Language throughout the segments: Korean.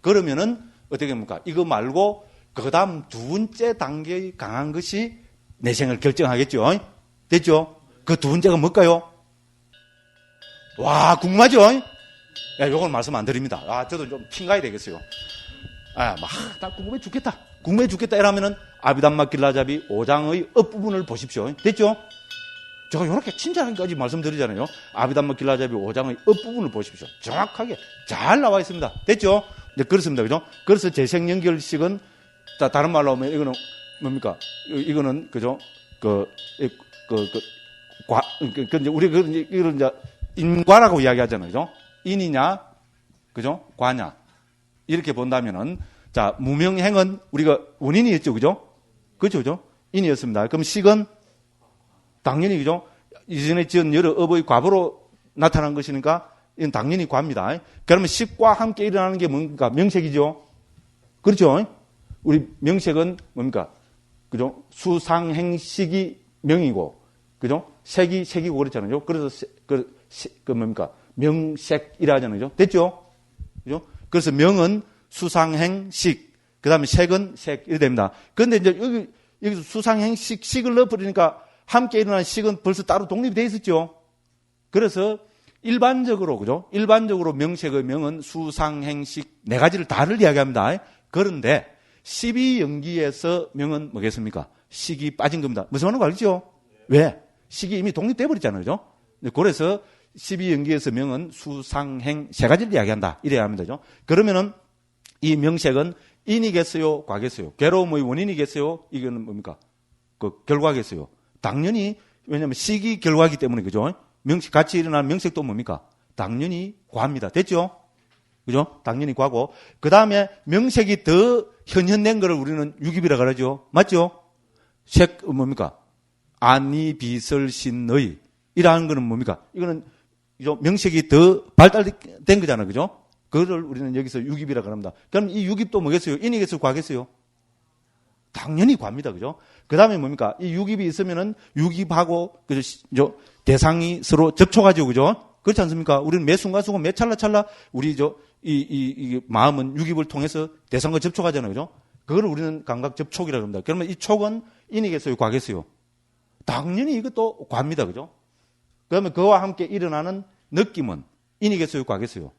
그러면은 어떻게 됩니까? 이거 말고 그 다음 두 번째 단계의 강한 것이 내생을 결정하겠죠. 됐죠? 그 두 번째가 뭘까요? 와, 궁금하죠? 야, 요걸 말씀 안 드립니다. 아, 저도 좀 핑가야 되겠어요. 아, 나 궁금해 죽겠다. 궁금해 죽겠다. 이러면은 아비담마 길라잡이 5장의 앞부분을 보십시오. 됐죠? 제가 이렇게 친절하게까지 말씀드리잖아요. 아비담마 길라잡이 5장의 앞부분을 보십시오. 정확하게 잘 나와 있습니다. 됐죠? 네, 그렇습니다. 그죠? 그래서 재생연결식은, 다른 말로 하면 이거는 뭡니까? 이거는, 그죠? 이거는 이제 인과라고 이야기하잖아요. 그죠? 인이냐, 그죠? 과냐. 이렇게 본다면은, 자, 무명행은 우리가 원인이었죠. 그죠? 그죠? 그죠? 인이었습니다. 그럼 식은 당연히, 그죠? 이전에 지은 여러 업의 과보로 나타난 것이니까 이건 당연히 과입니다. 그러면 식과 함께 일어나는 게 뭡니까? 명색이죠? 그렇죠? 우리 명색은 뭡니까? 그죠? 수상행식이 명이고, 그죠? 색이고 그렇잖아요. 그래서 뭡니까? 명색이라 하잖아요. 됐죠? 그죠? 그래서 명은 수상행식, 그 다음에 색은 색, 이렇게 됩니다. 그런데 이제 여기서 수상행식, 식을 넣어버리니까 함께 일어나는 식은 벌써 따로 독립이 되어 있었죠. 그래서 일반적으로, 그죠? 일반적으로 명색의 명은 수상행식 네 가지를 다를 이야기합니다. 그런데 12연기에서 명은 뭐겠습니까? 식이 빠진 겁니다. 무슨 말인지 알죠? 왜? 식이 이미 독립돼 버렸잖아요. 그죠? 그래서 12연기에서 명은 수상행 세 가지를 이야기한다. 이래야 합니다. 그죠? 그러면은 이 명색은 인이겠어요? 과겠어요? 괴로움의 원인이겠어요? 이거는 뭡니까? 그 결과겠어요? 당연히, 왜냐하면 식이 결과이기 때문에, 그죠? 명식, 같이 일어나는 명색도 뭡니까? 당연히 과입니다. 됐죠? 그죠? 당연히 과고. 그 다음에 명색이 더 현현된 거를 우리는 유기비라 그러죠. 맞죠? 색, 뭡니까? 아니, 비설, 신의. 이라는 거는 뭡니까? 이거는 명색이 더 발달된 거잖아요. 그죠? 그거를 우리는 여기서 유기비라 그럽니다. 그럼 이 유깁도 뭐겠어요? 인이겠어요? 과겠어요? 당연히 과입니다. 그죠? 그 다음에 뭡니까? 이 유깁이 있으면은 유깁하고, 그죠? 대상이 서로 접촉하죠. 그죠? 그렇지 않습니까? 우리는 매 순간순간 매 찰나찰나 우리 이 마음은 유깁을 통해서 대상과 접촉하잖아요. 그죠? 그걸 우리는 감각 접촉이라고 합니다. 그러면 이 촉은 인이겠어요? 과겠어요? 당연히 이것도 과입니다. 그죠? 그러면 그와 함께 일어나는 느낌은 인이겠어요? 과겠어요?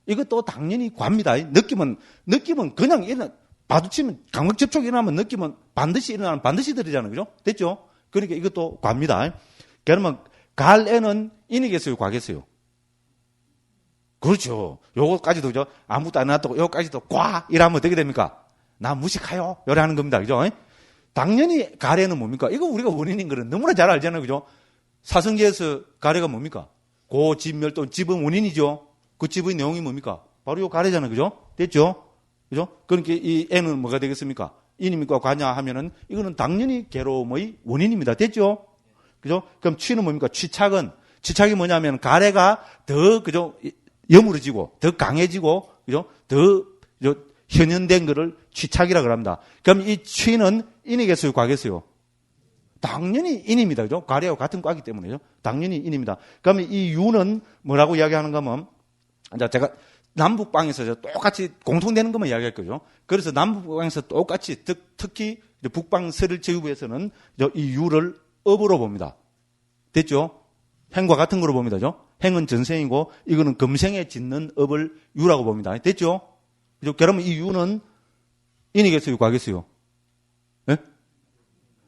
이것도 당연히 과입니다. 느낌은 그냥 마주치면 감각 접촉이 일어나면 느낌은 반드시 일어나는 반드시 들이잖아요. 그죠? 됐죠? 그러니까 이것도 과입니다. 그러면 갈애는 인이겠어요? 과겠어요? 그렇죠. 요거까지도, 그죠? 아무것도 안 해놨다고 요거까지도 과! 이러면 어떻게 됩니까? 나 무식하요? 요래 하는 겁니다. 그죠? 당연히 가래는 뭡니까? 이거 우리가 원인인 거는 너무나 잘 알잖아요. 그죠? 사성계에서 가래가 뭡니까? 고, 집, 멸도, 집은 원인이죠. 그 집의 내용이 뭡니까? 바로 요 가래잖아요. 그죠? 됐죠? 그죠? 그러니까 이 애는 뭐가 되겠습니까? 인입니까? 과냐 하면은 이거는 당연히 괴로움의 원인입니다. 됐죠? 그죠? 그럼 취는 뭡니까? 취착이 뭐냐면 가래가 더, 그죠? 여물어지고, 더 강해지고, 그죠? 더, 현현된 거를 취착이라고 합니다. 그럼 이 취는 인이겠어요? 과겠어요? 당연히 인입니다. 그죠? 가래와 같은 과이기 때문에요. 당연히 인입니다. 그러면 이 유는 뭐라고 이야기하는가 하면, 제가 남북방에서 똑같이 공통되는 것만 이야기할 거죠. 그래서 남북방에서 똑같이, 특히 북방 서를제후부에서는 이 유를 업으로 봅니다. 됐죠? 행과 같은 거로 봅니다. 행은 전생이고, 이거는 금생에 짓는 업을 유라고 봅니다. 됐죠? 그죠? 그러면 이 유는 인이겠어요? 과겠어요? 네?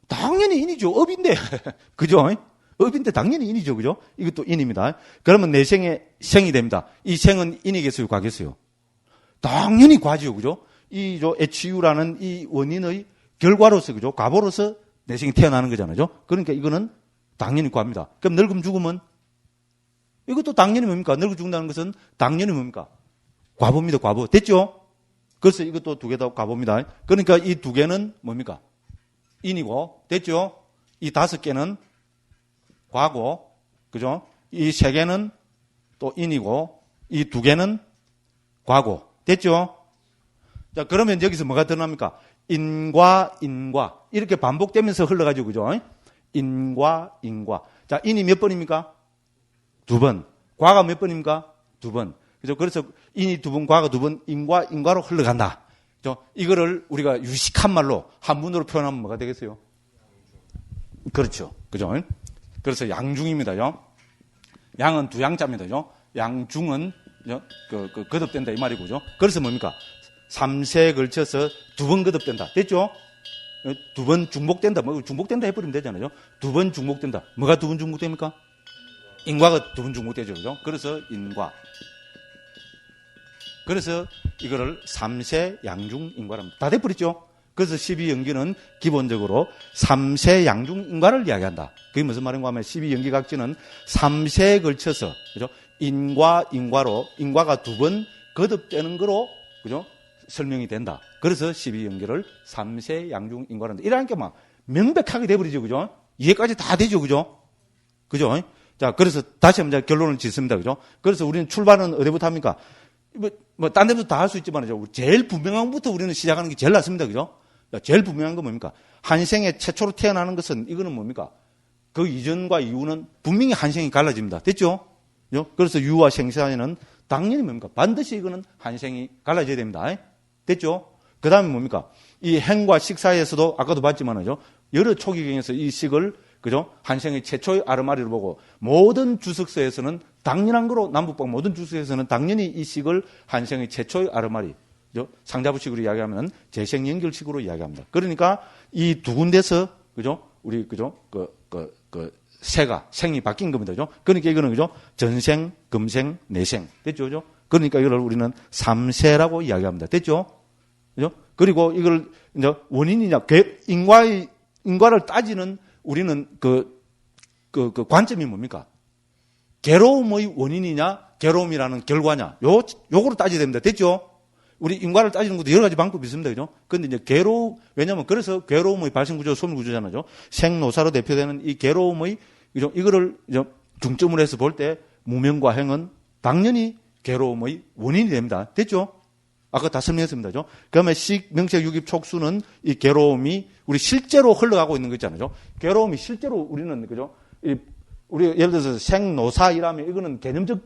당연히 인이죠. 업인데. 그죠? 업인데 당연히 인이죠. 그죠? 이것도 인입니다. 그러면 내 생이 됩니다. 이 생은 인이겠어요? 과겠어요? 당연히 과지요. 그죠? 이 HU라는 이 원인의 결과로서, 그죠? 과보로서 내 생이 태어나는 거잖아요. 그러니까 이거는 당연히 과입니다. 그럼 늙음 죽으면 이것도 당연히 뭡니까? 늙어 죽는다는 것은 당연히 뭡니까? 과보입니다. 과보. 됐죠? 그래서 이것도 두 개 다 과보입니다. 그러니까 이 두 개는 뭡니까? 인이고, 됐죠? 이 5개는 과고, 그죠? 이 3개는 또 인이고, 이 2개는 과고, 됐죠? 자, 그러면 여기서 뭐가 드러납니까? 인과. 이렇게 반복되면서 흘러가지고, 그죠? 인과. 자, 인이 몇 번입니까? 2번. 과가 몇 번입니까? 2번. 그죠? 그래서 인이 두 번, 과가 두 번, 인과로 흘러간다. 그죠? 이거를 우리가 유식한 말로 한문으로 표현하면 뭐가 되겠어요? 그렇죠. 그죠? 그래서 양중입니다요. 양은 두 양자입니다요. 양중은 거듭된다 이 말이고죠. 그래서 뭡니까? 3세에 걸쳐서 두 번 거듭된다. 됐죠? 두 번 중복된다. 뭐 중복된다 해버리면 되잖아요. 두 번 중복된다. 뭐가 두 번 중복됩니까? 인과가 두 번 중복되죠. 그죠? 그래서 인과. 그래서 이거를 3세 양중 인과랍니다. 다 돼버렸죠? 그래서 12연기는 기본적으로 3세 양중 인과를 이야기한다. 그게 무슨 말인가 하면 12연기각지는 3세에 걸쳐서, 그죠? 인과로, 인과가 두 번 거듭되는 거로, 그죠? 설명이 된다. 그래서 12연기를 3세 양중 인과란다. 이러니까 막 명백하게 돼버리죠. 그죠? 이해까지 다 되죠. 그죠? 그죠? 자, 그래서 다시 한번 결론을 짓습니다. 그죠? 그래서 우리는 출발은 어디부터 합니까? 딴 데부터 다 할 수 있지만요. 제일 분명한 것부터 우리는 시작하는 게 제일 낫습니다. 그죠? 제일 분명한 건 뭡니까? 한생에 최초로 태어나는 것은 이거는 뭡니까? 그 이전과 이후는 분명히 한생이 갈라집니다. 됐죠? 그죠? 그래서 유와 생 사이에는 당연히 뭡니까? 반드시 이거는 한생이 갈라져야 됩니다. 됐죠? 그 다음에 뭡니까? 이 행과 식 사이에서도 아까도 봤지만요. 여러 초기경에서 이 식을 그죠? 한생의 최초의 아르마리를 보고 모든 주석서에서는 당연한 거로 남북방 모든 주석에서는 당연히 이 식을 한생의 최초의 아르마리 그죠? 상자부식으로 이야기하면 재생연결식으로 이야기합니다. 그러니까 이 두 군데서 그죠? 우리 그죠? 세가 생이 바뀐 겁니다. 그죠? 그러니까 이거는 그죠? 전생, 금생, 내생 됐죠? 그죠? 그러니까 이걸 우리는 3세라고 이야기합니다. 됐죠? 그죠? 그리고 이걸 이제 원인이냐 인과를 따지는 우리는 그 관점이 뭡니까? 괴로움의 원인이냐, 괴로움이라는 결과냐, 요거로 따져야 됩니다. 됐죠? 우리 인과를 따지는 것도 여러 가지 방법이 있습니다. 그죠? 근데 이제 왜냐면 그래서 괴로움의 발생구조, 소멸구조잖아요. 생노사로 대표되는 이 괴로움의, 그죠? 이거를 이제 중점으로 해서 볼 때 무명과 행은 당연히 괴로움의 원인이 됩니다. 됐죠? 아까 다 설명했습니다. 그 다음에 식, 명색, 유깁, 촉수는 이 괴로움이 우리 실제로 흘러가고 있는 거 있잖아요. 괴로움이 실제로 우리는, 그죠? 우리 예를 들어서 생노사 이라면 이거는 개념적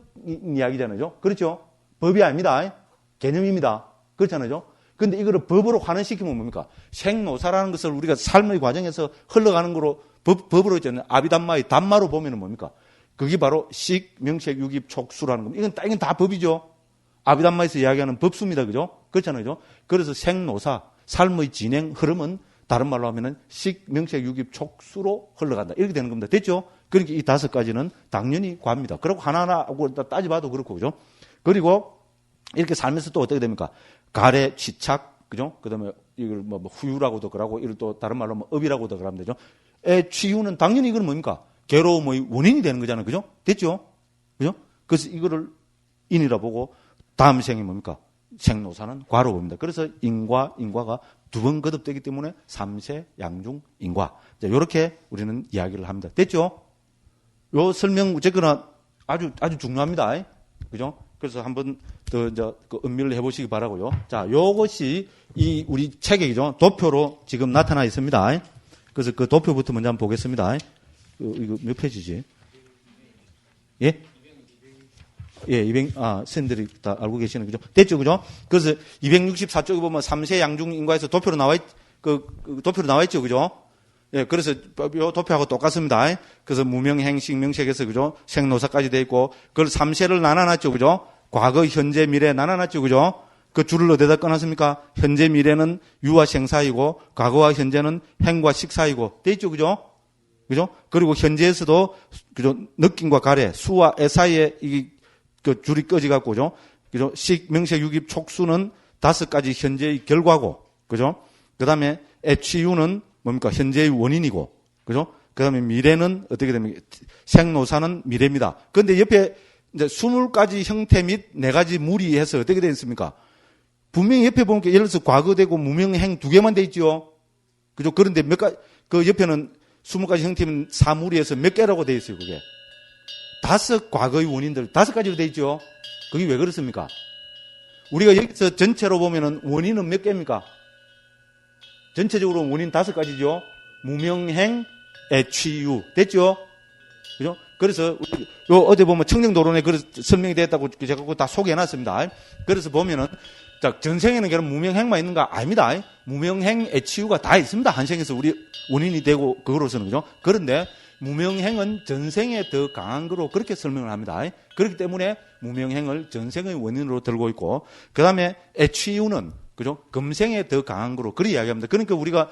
이야기잖아요. 그렇죠? 법이 아닙니다. 개념입니다. 그렇잖아요. 근데 이거를 법으로 환원시키면 뭡니까? 생노사라는 것을 우리가 삶의 과정에서 흘러가는 거로 법으로 있잖아요. 아비담마의 담마로 보면은 뭡니까? 그게 바로 식, 명색, 유깁, 촉수라는 겁니다. 이건 다 법이죠. 아비담마에서 이야기하는 법수입니다. 그죠? 그렇잖아요. 그래서 생노사, 삶의 진행, 흐름은 다른 말로 하면은 식, 명색, 유깁, 촉수로 흘러간다. 이렇게 되는 겁니다. 됐죠? 그러니까 이 5가지는 당연히 과입니다. 그리고 하나하고 따져봐도 그렇고, 그죠? 그리고 이렇게 살면서 또 어떻게 됩니까? 가래, 취착, 그죠? 그 다음에 이걸 뭐 후유라고도 그러고, 이걸 또 다른 말로 업이라고도 그러면 되죠? 취유는 당연히 이건 뭡니까? 괴로움의 원인이 되는 거잖아요. 그죠? 됐죠? 그죠? 그래서 이거를 인이라 보고, 다음 생이 뭡니까? 생노사는 과로 봅니다. 그래서 인과가 두 번 거듭되기 때문에 3세 양중 인과. 이렇게 우리는 이야기를 합니다. 됐죠? 요 설명 어쨌거나 아주 중요합니다. 그죠? 그래서 한번 더 이제 그 음미를 해보시기 바라고요. 자, 요것이 이 우리 책이죠. 도표로 지금 나타나 있습니다. 그래서 그 도표부터 먼저 한번 보겠습니다. 이거 몇 페이지지? 예? 예, 선생님들이 다 알고 계시는 거죠. 됐죠, 그죠? 그래서 264쪽에 보면 3세 양중 인과에서 도표로 도표로 나와 있죠, 그죠? 예, 그래서 요 도표하고 똑같습니다. 그래서 무명, 행식, 명색에서 그죠? 생노사까지 돼 있고, 그걸 3세를 나눠놨죠, 그죠? 과거, 현재, 미래 나눠놨죠, 그죠? 그 줄을 어디다 꺼놨습니까? 현재, 미래는 유와 생 사이고, 과거와 현재는 행과 식 사이고, 돼 있죠, 그죠? 그죠? 그리고 현재에서도, 그죠? 느낌과 가래, 수와 애 사이에 그 줄이 꺼지갖고, 그죠? 식, 명색, 유깁, 촉수는 5가지 현재의 결과고, 그죠? 그 다음에 애취유는 뭡니까? 현재의 원인이고, 그죠? 그 다음에 미래는 어떻게 됩니까? 생노사는 미래입니다. 그런데 옆에 이제 20가지 형태 및 4가지 무리 해서 어떻게 되어 있습니까? 분명히 옆에 보면 예를 들어서 과거되고 무명행 2개만 돼 있죠? 그죠? 그런데 그 옆에는 20가지 형태 및 4무리에서 몇 개라고 되어 있어요, 그게. 5 과거의 원인들, 5가지로 되어 있죠? 그게 왜 그렇습니까? 우리가 여기서 전체로 보면은 원인은 몇 개입니까? 전체적으로 원인 5가지죠? 무명행, 애취유. 됐죠? 그죠? 그래서 어디 보면 청정도론에 그 설명이 됐다고 제가 그거 다 소개해놨습니다. 그래서 보면은, 자, 전생에는 그럼 무명행만 있는가? 아닙니다. 무명행, 애치유가 다 있습니다. 한생에서 우리 원인이 되고, 그거로서는, 그죠? 그런데, 무명행은 전생에 더 강한 거로 그렇게 설명을 합니다. 그렇기 때문에 무명행을 전생의 원인으로 들고 있고, 그 다음에 애취유는, 그죠? 금생에 더 강한 거로 그렇게 이야기합니다. 그러니까 우리가,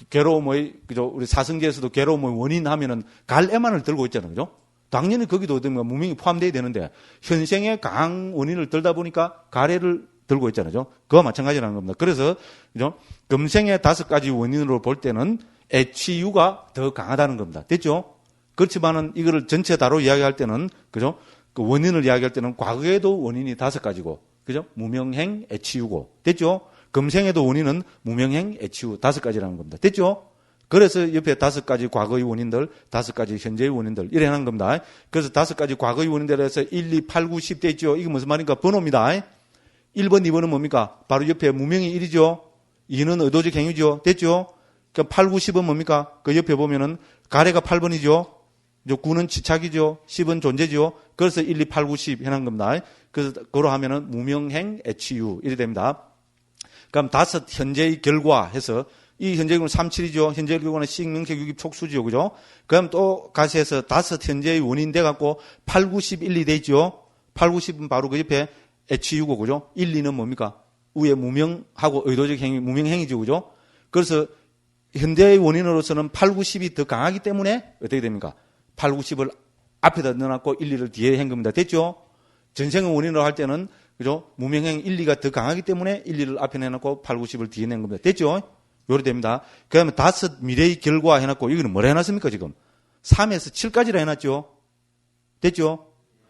괴로움의, 그죠? 우리 사성제에서도 괴로움의 원인 하면은 갈애만을 들고 있잖아요. 그죠? 당연히 거기도 무명이 포함되어야 되는데, 현생에 강한 원인을 들다 보니까 가래를 들고 있잖아요. 그와 마찬가지라는 겁니다. 그래서, 그죠? 금생의 5가지 원인으로 볼 때는 애취유가 더 강하다는 겁니다. 됐죠? 그렇지만은 이거를 전체 다로 이야기할 때는, 그죠? 그 원인을 이야기할 때는 과거에도 원인이 5가지고, 그죠? 무명행, 애취유고. 됐죠? 금생에도 원인은 무명행, 애취유 5가지라는 겁니다. 됐죠? 그래서 옆에 5가지 과거의 원인들, 5가지 현재의 원인들, 이래 하는 겁니다. 그래서 5가지 과거의 원인들에서 1, 2, 8, 9, 10 돼 있죠? 이게 무슨 말입니까? 번호입니다. 1번, 2번은 뭡니까? 바로 옆에 무명이 1이죠? 2는 의도적 행위죠? 됐죠? 그 8, 9, 10은 뭡니까? 그 옆에 보면은 가래가 8번이죠? 9는 지착이죠? 10은 존재죠? 그래서 1, 2, 8, 9, 10 해놓은 겁니다. 그래서 그로 하면은 무명행, 애취유 이래 됩니다. 그럼 5 현재의 결과 해서 이 현재의 결과는 3, 7이죠? 현재의 결과는 식, 명색, 유깁, 촉수죠? 그죠? 그럼 또 같이 해서 5 현재의 원인 돼갖고 8, 9, 10, 1, 2 돼 있죠? 8, 9, 10은 바로 그 옆에 애취유고, 그죠? 1, 2는 뭡니까? 위에 무명하고 의도적 행위, 무명행위죠? 그죠? 그래서 현대의 원인으로서는 8, 9, 10이 더 강하기 때문에 어떻게 됩니까? 8, 9, 10을 앞에다 넣어놨고 1, 2를 뒤에 한 겁니다. 됐죠? 전생의 원인으로 할 때는, 그죠? 무명행 1, 2가 더 강하기 때문에 1, 2를 앞에 내놓고 8, 9, 10을 뒤에 낸 겁니다. 됐죠? 요리 됩니다. 그 다음에 5 미래의 결과 해놨고, 이거는 뭐라 해놨습니까, 지금? 3에서 7까지라 해놨죠? 됐죠?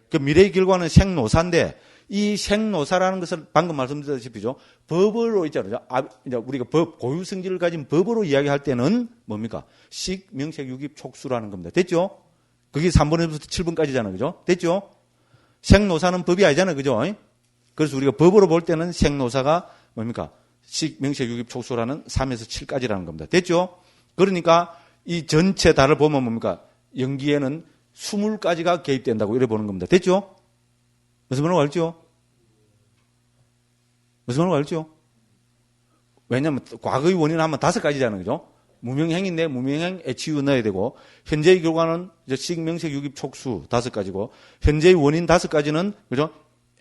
그 미래의 결과는 생노사인데, 이 생노사라는 것을 방금 말씀드렸다시피죠. 법으로 있잖아요. 이제 우리가 고유 성질을 가진 법으로 이야기할 때는 뭡니까? 식, 명색, 유깁, 촉수라는 겁니다. 됐죠? 그게 3번에서부터 7번까지잖아요. 그죠? 됐죠? 생노사는 법이 아니잖아요. 그죠? 그래서 우리가 법으로 볼 때는 생노사가 뭡니까? 식, 명색, 유깁, 촉수라는 3에서 7까지라는 겁니다. 됐죠? 그러니까 이 전체 다를 보면 뭡니까? 연기에는 20가지가 개입된다고 이래 보는 겁니다. 됐죠? 무슨 말인지 알죠? 무슨 말인지 알죠? 왜냐하면 과거의 원인을 하면 5가지잖아요. 그죠? 무명행인데 무명행, 애취유 넣어야 되고, 현재의 결과는 식, 명색, 유깁, 촉수 5가지고, 현재의 원인 5가지는, 그죠?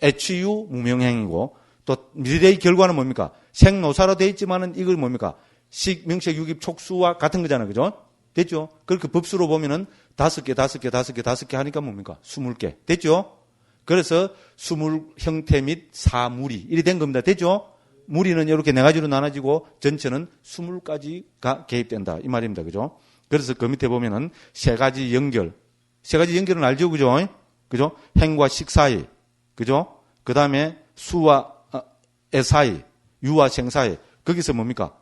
애취유, 무명행이고, 또 미래의 결과는 뭡니까? 생노사로 되어 있지만은 이걸 뭡니까? 식, 명색, 유깁, 촉수와 같은 거잖아요. 그죠? 됐죠? 그렇게 법수로 보면은 5개 하니까 뭡니까? 20개. 됐죠? 그래서 수물 형태 및 사물이 이래 된 겁니다. 됐죠? 무리는 이렇게 4가지로 나눠지고 전체는 20가지가 개입된다. 이 말입니다. 그죠? 그래서 그 밑에 보면은 3가지 연결. 3가지 연결은 알죠? 그죠? 그죠? 행과 식 사이. 그죠? 그 다음에 수와 애 사이. 유와 생 사이. 거기서 뭡니까?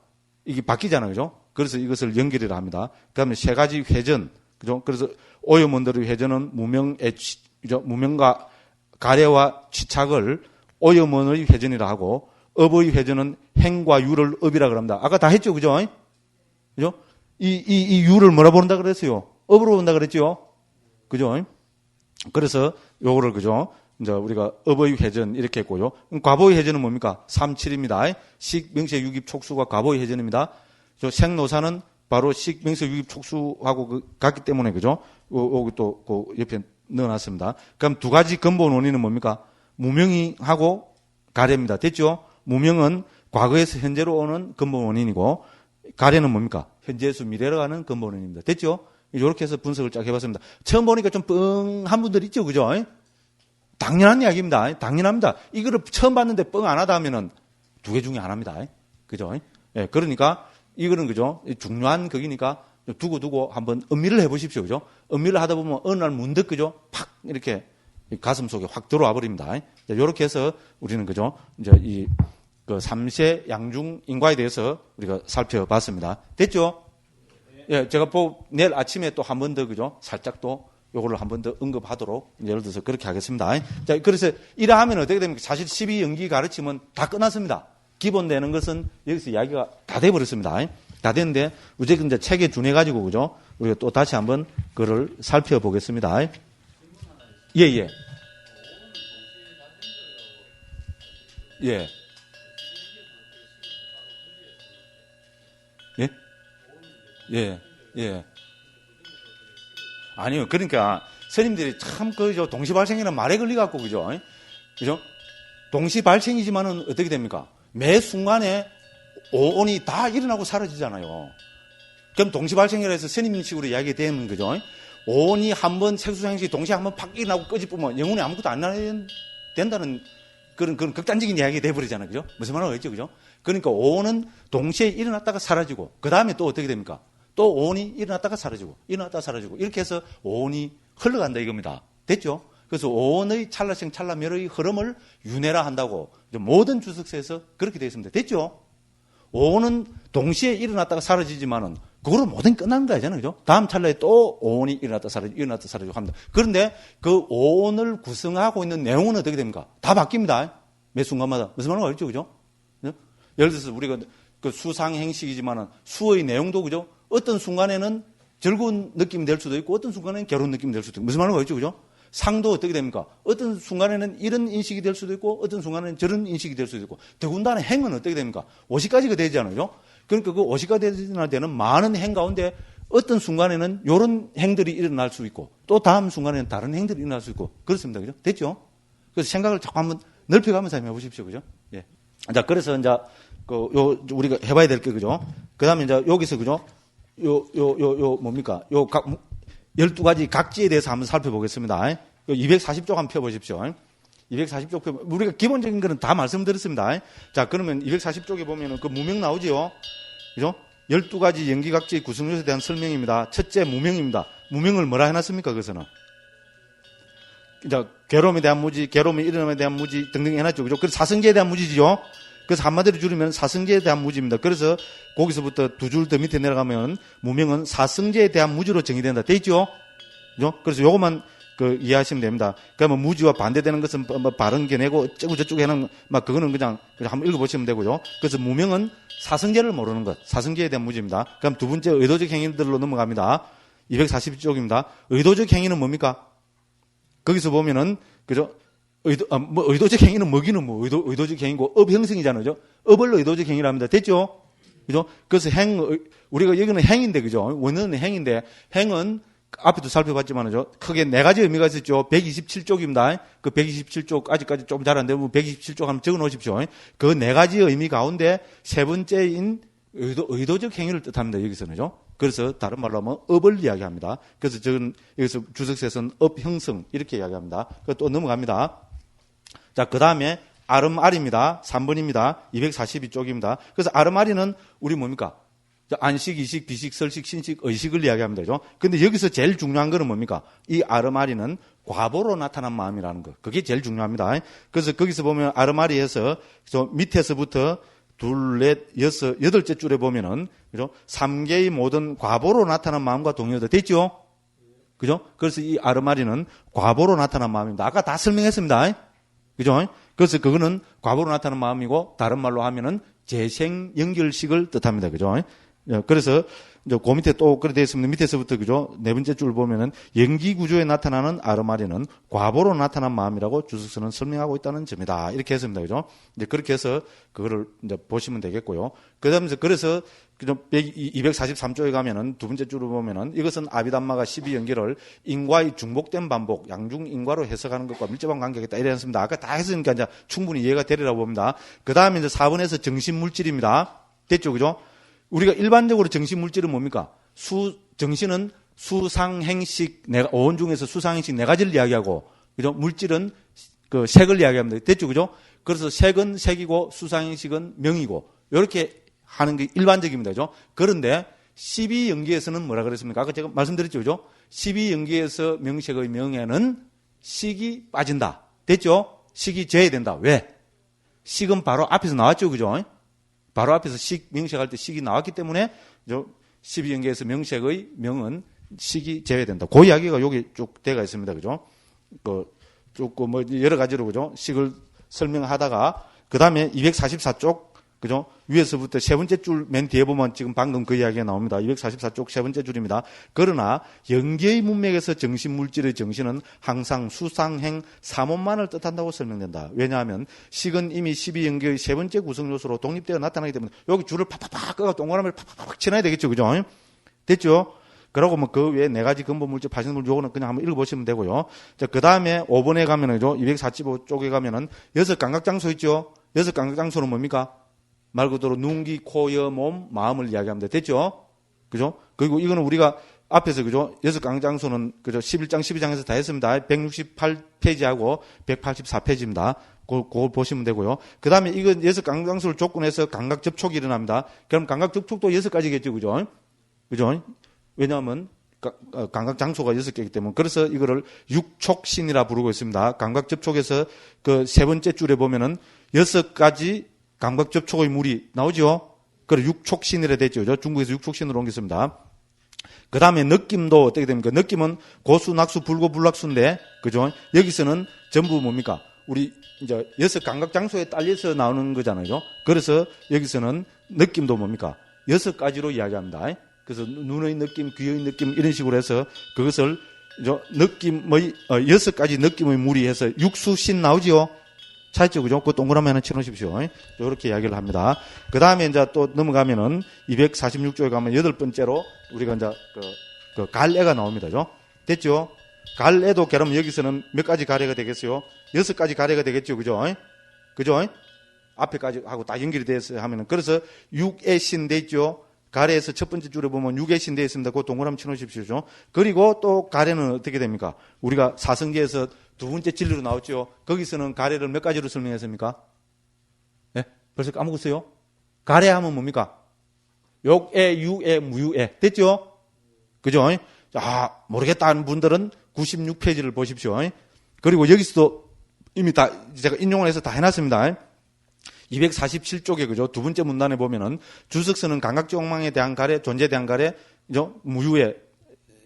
이게 바뀌잖아요. 그죠? 그래서 이것을 연결이라 합니다. 그 다음에 3가지 회전. 그죠? 그래서 오염원들의 회전은 무명과 가래와 취착을 오염원의 회전이라 하고, 업의 회전은 행과 유를 업이라 그럽니다. 아까 다 했죠? 그죠? 그죠? 이 유를 뭐라 본다 그랬어요? 업으로 본다 그랬죠? 그죠? 그래서 요거를, 그죠? 이제 우리가 업의 회전 이렇게 했고요. 과보의 회전은 뭡니까? 3, 7입니다. 식, 명색, 유깁, 촉수가 과보의 회전입니다. 생노사는 바로 식, 명색, 유깁, 촉수하고 같기 때문에, 그죠? 여기 또 그 옆에 넣어놨습니다. 그럼 2가지 근본 원인은 뭡니까? 무명이하고 가래입니다. 됐죠? 무명은 과거에서 현재로 오는 근본 원인이고, 가래는 뭡니까? 현재에서 미래로 가는 근본 원인입니다. 됐죠? 이렇게 해서 분석을 쫙 해봤습니다. 처음 보니까 좀 뻥한 분들 있죠? 그죠? 당연한 이야기입니다. 당연합니다. 이거를 처음 봤는데 뻥 안 하다 하면은 2개 중에 하나입니다. 그죠? 예, 그러니까 이거는, 그죠? 중요한 거기니까 두고 한번 음미를 해보십시오. 그죠? 음미를 하다 보면 어느 날 문득, 그죠? 팍 이렇게 가슴 속에 확 들어와 버립니다. 이렇게 해서 우리는, 그죠? 이제 그 3세 양중 인과에 대해서 우리가 살펴봤습니다. 됐죠? 예, 제가 내일 아침에 또 한 번 더, 그죠? 살짝 또 요거를 한 번 더 언급하도록 예를 들어서 그렇게 하겠습니다. 자, 그래서 이래 하면 어떻게 됩니까? 사실 12연기 가르치면 다 끝났습니다. 기본 되는 것은 여기서 이야기가 다 돼버렸습니다. 다 됐는데, 어쨌든 이제 책에 준해가지고, 그죠? 우리가 또 다시 한번 그를 살펴보겠습니다. 예, 예. 예. 예? 예, 예. 아니요. 그러니까, 스님들이 참, 동시발생이라는 말에 걸려갖고, 그죠? 그죠? 동시발생이지만은 어떻게 됩니까? 매 순간에 오온이 다 일어나고 사라지잖아요. 그럼 동시발생이라 해서 스님식으로 이야기가 되는 거죠. 오온이 한번 색수생식 동시에 한번 팍 일어나고 꺼지쁘면 영혼이 아무것도 안 나야 된다는 그런 극단적인 이야기가 돼버리잖아요. 그죠? 무슨 말인지 알겠죠? 그죠? 그러니까 오온은 동시에 일어났다가 사라지고, 그 다음에 또 어떻게 됩니까? 또 오온이 일어났다가 사라지고, 일어났다가 사라지고, 이렇게 해서 오온이 흘러간다 이겁니다. 됐죠? 그래서 오온의 찰나생 찰나멸의 흐름을 윤회라 한다고 모든 주석서에서 그렇게 되어 있습니다. 됐죠? 오온은 동시에 일어났다가 사라지지만은 그거로 모든 끝나는 거 아니잖아요. 그죠? 다음 찰나에 또 오온이 일어났다 사라지고 일어났다 사라지고 합니다. 그런데 그 오온을 구성하고 있는 내용은 어떻게 됩니까? 다 바뀝니다. 매 순간마다. 무슨 말인지 알죠? 그죠? 예를 들어서 우리가 그 수상행식이지만은 수의 내용도 그죠? 어떤 순간에는 즐거운 느낌이 될 수도 있고 어떤 순간에는 괴로운 느낌이 될 수도 있고 무슨 말인지 알죠? 그죠? 상도 어떻게 됩니까? 어떤 순간에는 이런 인식이 될 수도 있고 어떤 순간에는 저런 인식이 될 수도 있고 더군다나 행은 어떻게 됩니까? 50가지가 되잖아요. 그러니까 그 50가지나 되는 많은 행 가운데 어떤 순간에는 이런 행들이 일어날 수 있고 또 다음 순간에는 다른 행들이 일어날 수 있고 그렇습니다. 그죠? 됐죠? 그래서 생각을 자꾸 한번 넓혀가면서 한번 해보십시오. 그죠? 예. 자, 그래서 이제 우리가 해봐야 될 게 그죠? 그 다음에 이제 여기서 그죠? 뭡니까? 12가지 각지에 대해서 한번 살펴보겠습니다. 240쪽 한번 펴보십시오. 240쪽 펴, 우리가 기본적인 거는 다 말씀드렸습니다. 자, 그러면 240쪽에 보면은 그 무명 나오지요? 그죠? 12가지 연기각지의 구성요소에 대한 설명입니다. 첫째, 무명입니다. 무명을 뭐라 해놨습니까? 그것은? 이제, 괴로움에 대한 무지, 괴로움의 일어남에 대한 무지 등등 해놨죠. 그죠? 그래서 사성제에 대한 무지죠? 그래서 한마디로 줄이면 사성제에 대한 무지입니다. 그래서 거기서부터 두 줄 더 밑에 내려가면 무명은 사성제에 대한 무지로 정의된다. 돼 있죠? 그죠? 그래서 요것만 이해하시면 됩니다. 그러면 무지와 반대되는 것은 바른 겨내고 어쩌고 저쩌고 하는 그거는 그냥 한번 읽어보시면 되고요. 그래서 무명은 사성제를 모르는 것, 사성제에 대한 무지입니다. 그럼 두 번째 의도적 행위들로 넘어갑니다. 242쪽입니다. 의도적 행위는 뭡니까? 거기서 보면은 그죠? 의도적 행위는 뭐기는 의도적 행위고 업 형성이잖아요. 업을 의도적 행위라 합니다. 됐죠? 그죠? 그래서 우리가 여기는 행인데, 그죠? 원어는 행인데, 행은 앞에도 살펴봤지만요. 크게 네 가지 의미가 있었죠. 127쪽입니다. 그 127쪽, 아직까지 좀 잘 안 되면 127쪽 한번 적어 놓으십시오. 그 네 가지 의미 가운데 세 번째인 의도적 행위를 뜻합니다. 여기서는요. 그래서 다른 말로 하면 업을 이야기합니다. 그래서 저는 여기서 주석서에서는 업 형성 이렇게 이야기합니다. 또 넘어갑니다. 자, 그 다음에 아름아리입니다. 3번입니다. 242쪽입니다. 그래서 아름아리는 우리 뭡니까? 안식, 이식, 비식, 설식, 신식, 의식을 이야기합니다. 그죠? 근데 여기서 제일 중요한 거는 뭡니까? 이 아름아리는 과보로 나타난 마음이라는 거. 그게 제일 중요합니다. 그래서 거기서 보면 아름아리에서 밑에서부터 둘, 넷, 여덟째 줄에 보면은, 그죠? 3개의 모든 과보로 나타난 마음과 동의어도 됐죠? 그죠? 그래서 이 아르마리는 과보로 나타난 마음입니다. 아까 다 설명했습니다. 그죠? 그래서 그거는 과보로 나타난 마음이고, 다른 말로 하면은 재생 연결식을 뜻합니다. 그죠? 그래서 이제 그 밑에 또 그렇게 되어 있습니다. 밑에서부터 그죠? 네 번째 줄 보면은 연기 구조에 나타나는 아르마리는 과보로 나타난 마음이라고 주석서는 설명하고 있다는 점이다. 이렇게 했습니다. 그죠? 이제 그렇게 해서 그거를 이제 보시면 되겠고요. 그다음에 그래서 243쪽에 가면은 두 번째 줄을 보면은 이것은 아비담마가 12연결을 인과의 중복된 반복, 양중 인과로 해석하는 것과 밀접한 관계가 있다. 이랬습니다. 아까 다 했으니까 이제 충분히 이해가 되리라고 봅니다. 그다음에 이제 4번에서 정신 물질입니다. 됐죠? 그죠? 우리가 일반적으로 정신 물질은 뭡니까? 정신은 수상행식, 오온 중에서 수상행식 네 가지를 이야기하고, 그죠? 물질은 그 색을 이야기합니다. 됐죠? 그죠? 그래서 색은 색이고, 수상행식은 명이고, 이렇게 하는 게 일반적입니다. 그죠? 그런데 12연기에서는 뭐라 그랬습니까? 아까 제가 말씀드렸죠? 그죠? 12연기에서 명색의 명에는 식이 빠진다. 됐죠? 식이 제외된다. 왜? 식은 바로 앞에서 나왔죠? 그죠? 바로 앞에서 식, 명색할 때 식이 나왔기 때문에 12연계에서 명색의 명은 식이 제외된다. 그 이야기가 여기 쭉 되어 있습니다. 그죠? 조금 여러 가지로 그죠? 식을 설명하다가 그 다음에 244쪽 그죠? 위에서부터 세 번째 줄 맨 뒤에 보면 지금 방금 그 이야기가 나옵니다. 244쪽 세 번째 줄입니다. 그러나 영계의 문맥에서 정신물질의 정신은 항상 수상행 삼원만을 뜻한다고 설명된다. 왜냐하면 식은 이미 12영계의 세 번째 구성요소로 독립되어 나타나기 때문에 여기 줄을 팍팍팍 끄고 동그라미를 팍팍팍 쳐놔야 되겠죠. 그죠? 됐죠? 그러고 뭐 그 외에 네 가지 근본물질, 파생물 요거는 그냥 한번 읽어보시면 되고요. 자, 그 다음에 5번에 가면은, 245쪽에 가면은 여섯 감각장소 있죠? 여섯 감각장소는 뭡니까? 말 그대로 눈, 귀, 코, 여, 몸, 마음을 이야기합니다. 됐죠? 그죠? 그리고 이거는 우리가 앞에서, 그죠? 여섯 감각장소는, 그죠? 11장, 12장에서 다 했습니다. 168페이지하고 184페이지입니다. 그걸 보시면 되고요. 그 다음에 이건 여섯 감각장소를 조건해서 감각 접촉이 일어납니다. 그럼 감각 접촉도 여섯 가지겠죠? 그죠? 그죠? 왜냐하면 감각 장소가 6개이기 때문에 그래서 이거를 육촉신이라 부르고 있습니다. 감각 접촉에서 그 세 번째 줄에 보면은 6가지 감각 접촉의 물이 나오죠. 그래 육촉신이라 됐죠. 중국에서 육촉신으로 옮겼습니다. 그 다음에 느낌도 어떻게 됩니까? 느낌은 고수, 낙수, 불고, 불락수인데 그죠? 여기서는 전부 뭡니까? 우리 이제 6 감각 장소에 딸려서 나오는 거잖아요. 그래서 여기서는 느낌도 뭡니까? 6가지로 이야기합니다. 그래서 눈의 느낌, 귀의 느낌 이런 식으로 해서 그것을 느낌의 6가지 느낌의 물이 해서 육수신 나오지요. 찾죠, 그죠? 그 동그라미 하나 쳐놓으십시오. 이렇게 이야기를 합니다. 그 다음에 이제 또 넘어가면은 246쪽에 가면 8번째로 우리가 이제 그 갈래가 나옵니다. 됐죠? 갈래도 그러면 여기서는 몇 가지 가래가 되겠어요? 6가지 가래가 되겠죠, 그죠? 그죠? 앞에까지 하고 다 연결이 돼서 하면은 그래서 육의 신 돼 있죠. 가래에서 첫 번째 줄에 보면 육의 신 되어 있습니다. 그 동그라미 쳐놓으십시오. 그리고 또 가래는 어떻게 됩니까? 우리가 사성계에서 두 번째 진리로 나왔죠. 거기서는 가래를 몇 가지로 설명했습니까? 네? 벌써 까먹었어요? 가래 하면 뭡니까? 욕에, 유에, 무유에. 됐죠? 그죠? 모르겠다 하는 분들은 96페이지를 보십시오. 그리고 여기서도 이미 다 제가 인용을 해서 다 해놨습니다. 247쪽에 그죠? 두 번째 문단에 보면은 주석서는 감각적 욕망에 대한 가래, 존재에 대한 가래, 그죠? 무유의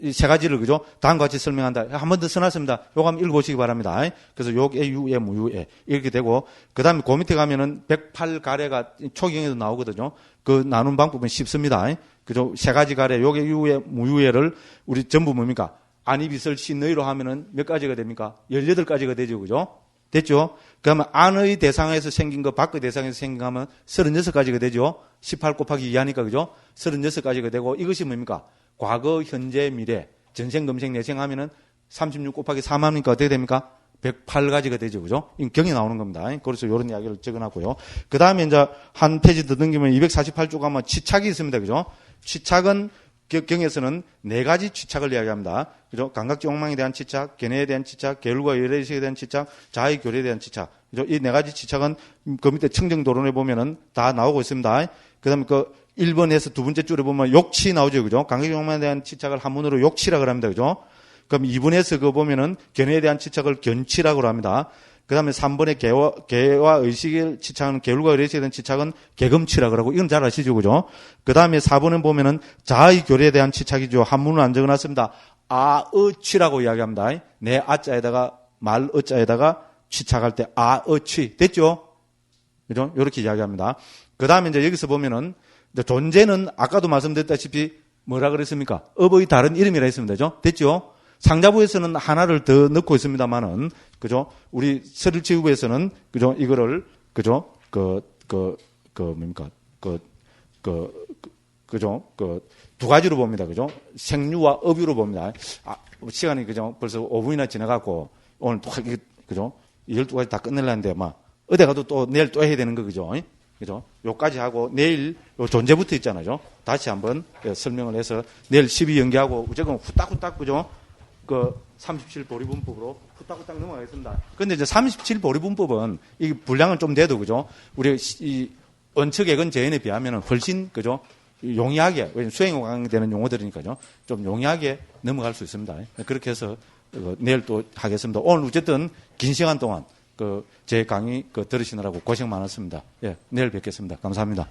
이 세 가지를 그죠? 다음과 같이 설명한다. 한 번 더 써놨습니다. 요거 한번 읽어보시기 바랍니다. 그래서 욕에, 유에, 무유에 이렇게 되고 그 다음에 그 밑에 가면은 108가래가 초경에도 나오거든요. 그 나눈 방법은 쉽습니다. 그죠? 세 가지 가래, 욕에, 유에, 무유에를 우리 전부 뭡니까? 안이비설 시너이로 하면은 몇 가지가 됩니까? 18가지가 되죠. 그죠? 됐죠? 그러면 안의 대상에서 생긴 거, 밖의 대상에서 생긴 거 하면 36가지가 되죠? 18 곱하기 2 하니까, 그죠? 36가지가 되고, 이것이 뭡니까? 과거, 현재, 미래, 전생, 금생, 내생 하면은 36 곱하기 3 하니까 어떻게 됩니까? 108가지가 되죠. 그죠? 경에 나오는 겁니다. 그래서 이런 이야기를 적어놨고요. 그 다음에 이제 한 페이지 더 넘기면 248쪽 가면 치착이 있습니다. 그죠? 치착은 경에서는 네 가지 치착을 이야기합니다. 그죠? 감각적 욕망에 대한 치착, 견해에 대한 치착, 계율과 열애의식에 대한 치착, 자의 교리에 대한 치착. 그죠? 이 네 가지 치착은 그 밑에 청정도론에 보면은 다 나오고 있습니다. 그 다음에 그 1번에서 두 번째 줄에 보면 욕치 나오죠. 그죠? 감각적 욕망에 대한 치착을 한문으로 욕치라고 합니다. 그죠? 그럼 2번에서 그거 보면은 견해에 대한 치착을 견치라고 합니다. 그 다음에 3번에 개와 의식을 치착하는 계율과 의식에 대한 치착은 개금치라고 하고, 이건 잘 아시죠? 그죠? 그 다음에 4번은 보면은 자의 교리에 대한 치착이죠. 한문은 안 적어놨습니다. 아어취라고 이야기합니다. 내 아자에다가, 말 어자에다가 치착할 때 아어취. 됐죠? 그죠? 이렇게 이야기합니다. 그 다음에 이제 여기서 보면은, 존재는 아까도 말씀드렸다시피 뭐라 그랬습니까? 업의 다른 이름이라 했습니다. 그죠? 됐죠? 상자부에서는 하나를 더 넣고 있습니다만은, 그죠? 우리 서술치유부에서는, 그죠? 이거를, 그죠? 뭡니까? 그죠? 두 가지로 봅니다. 그죠? 생유와 업유로 봅니다. 시간이, 그죠? 벌써 5분이나 지나가고, 오늘 또, 그죠? 12가지 다 끝내려는데, 어디 가도 또 내일 또 해야 되는 거, 그죠? 그죠? 요까지 하고, 내일 요 존재부터 있잖아요. 다시 한번 설명을 해서, 내일 12연기하고, 무조건 후딱후딱, 그죠? 37보리분법으로 후딱후딱 넘어가겠습니다. 근데 이제 37보리분법은 이 분량은 좀 돼도, 그죠? 우리 이 원칙액은 재현에 비하면 훨씬, 그죠? 용이하게, 수행에 관계되는 용어들이니까요. 좀 용이하게 넘어갈 수 있습니다. 그렇게 해서 내일 또 하겠습니다. 오늘 어쨌든 긴 시간 동안 제 강의 들으시느라고 고생 많았습니다. 예, 내일 뵙겠습니다. 감사합니다.